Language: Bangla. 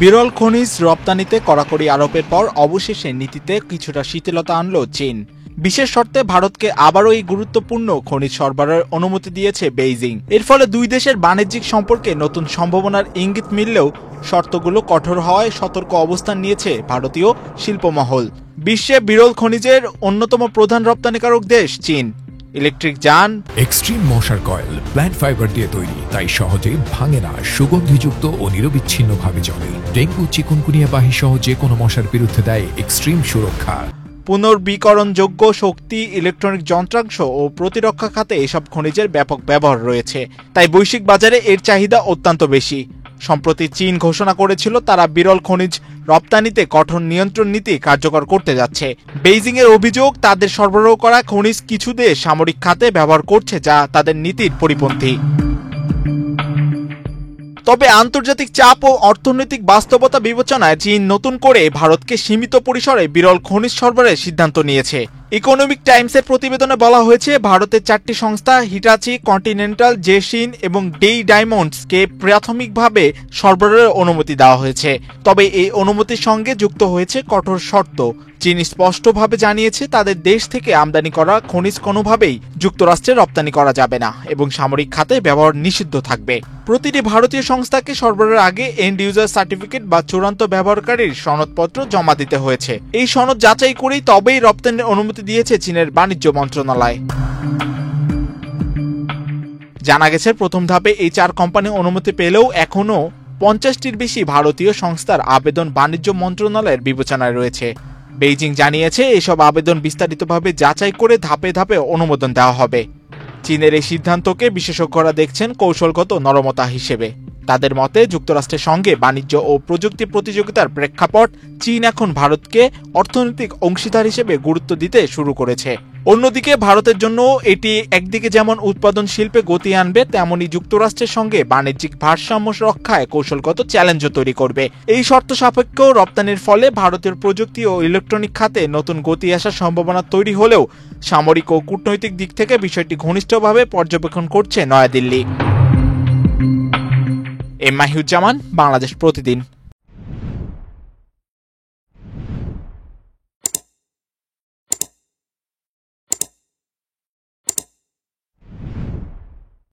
বিরল খনিজ রপ্তানিতে কড়াকড়ি আরোপের পর অবশেষে নীতিতে কিছুটা শিথিলতা আনল চীন। বিশেষ শর্তে ভারতকে আবারও এই গুরুত্বপূর্ণ খনিজ সরবরাহের অনুমতি দিয়েছে বেইজিং। এর ফলে দুই দেশের বাণিজ্যিক সম্পর্কে নতুন সম্ভাবনার ইঙ্গিত মিললেও শর্তগুলো কঠোর হওয়ায় সতর্ক অবস্থান নিয়েছে ভারতীয় শিল্পমহল। বিশ্বে বিরল খনিজের অন্যতম প্রধান রপ্তানিকারক দেশ চীন। ইলেকট্রিক যান, এক্সট্রিম মশার কয়েল প্ল্যান্ট ফাইবার দিয়ে তৈরি, তাই সহজে ভাঙে না, সুগন্ধিযুক্ত ও নিরবিচ্ছিন্নভাবে চলে। ডেঙ্গু, চিকুনগুনিয়া বাহি সহ যে কোনো মশার বিরুদ্ধে দেয় এক্সট্রিম সুরক্ষা। পুনর্বীকরণযোগ্য শক্তি, ইলেকট্রনিক যন্ত্রাংশ ও প্রতিরক্ষা খাতে এসব খনিজের ব্যাপক ব্যবহার রয়েছে, তাই বৈশ্বিক বাজারে এর চাহিদা অত্যন্ত বেশি। সম্প্রতি চীন ঘোষণা করেছিল তারা বিরল খনিজ রপ্তানিতে কঠোর নিয়ন্ত্রণ নীতি কার্যকর করতে যাচ্ছে। বেইজিং এর অভিযোগ, তাদের সরবরাহ করা খনিজ কিছু দেশ সামরিক খাতে ব্যবহার করছে, যা তাদের নীতির পরিপন্থী। তবে আন্তর্জাতিক চাপ ও অর্থনৈতিক বাস্তবতা বিবেচনায় চীন নতুন করে ভারতকে সীমিত পরিসরে বিরল খনিজ সরবরাহের সিদ্ধান্ত নিয়েছে। ইকোনমিক টাইমসের প্রতিবেদনে বলা হয়েছে, ভারতের 4টি সংস্থা হিটাচি, কন্টিনেন্টাল, জেসিন এবং ডেই ডায়মন্ডসকে প্রাথমিকভাবে সরবরাহের অনুমতি দেওয়া হয়েছে। তবে এই অনুমতির সঙ্গে যুক্ত হয়েছে কঠোর শর্ত। চীন স্পষ্টভাবে জানিয়েছে তাদের দেশ থেকে আমদানি করা খনিজ কোনোভাবেই যুক্তরাষ্ট্রে রপ্তানি করা যাবে না এবং সামরিক খাতে ব্যবহার নিষিদ্ধ থাকবে। প্রতিটি ভারতীয় সংস্থাকে সরবরাহের আগে এন্ড ইউজার সার্টিফিকেট বা চূড়ান্ত ব্যবহারকারীর সনদপত্র জমা দিতে হয়েছে। এই সনদ যাচাই করেই তবেই রপ্তানির অনুমতি দিয়েছে চীনের বাণিজ্য মন্ত্রণালয়। জানা গেছে, প্রথম ধাপে এই 4 কোম্পানি অনুমতি পেলেও এখনও 50টির বেশি ভারতীয় সংস্থার আবেদন বাণিজ্য মন্ত্রণালয়ের বিবেচনায় রয়েছে। বেইজিং জানিয়েছে এসব আবেদন বিস্তারিতভাবে যাচাই করে ধাপে ধাপে অনুমোদন দেওয়া হবে। চীনের এই সিদ্ধান্তকে বিশেষজ্ঞরা দেখছেন কৌশলগত নরমতা হিসেবে। তাদের মতে, যুক্তরাষ্ট্রের সঙ্গে বাণিজ্য ও প্রযুক্তি প্রতিযোগিতার প্রেক্ষাপট চীন এখন ভারতকে অর্থনৈতিক অংশীদার হিসেবে গুরুত্ব দিতে শুরু করেছে। অন্যদিকে ভারতের জন্য এটি একদিকে যেমন উৎপাদন শিল্পে গতি আনবে, তেমনি যুক্তরাষ্ট্রের সঙ্গে বাণিজ্যিক ভারসাম্য রক্ষায় কৌশলগত চ্যালেঞ্জও তৈরি করবে। এই শর্ত সাপেক্ষ রপ্তানির ফলে ভারতের প্রযুক্তি ও ইলেকট্রনিক খাতে নতুন গতি আসার সম্ভাবনা তৈরি হলেও সামরিক ও কূটনৈতিক দিক থেকে বিষয়টি ঘনিষ্ঠভাবে পর্যবেক্ষণ করছে নয়াদিল্লি। মাহিউজ্জামান, বাংলাদেশ প্রতিদিন।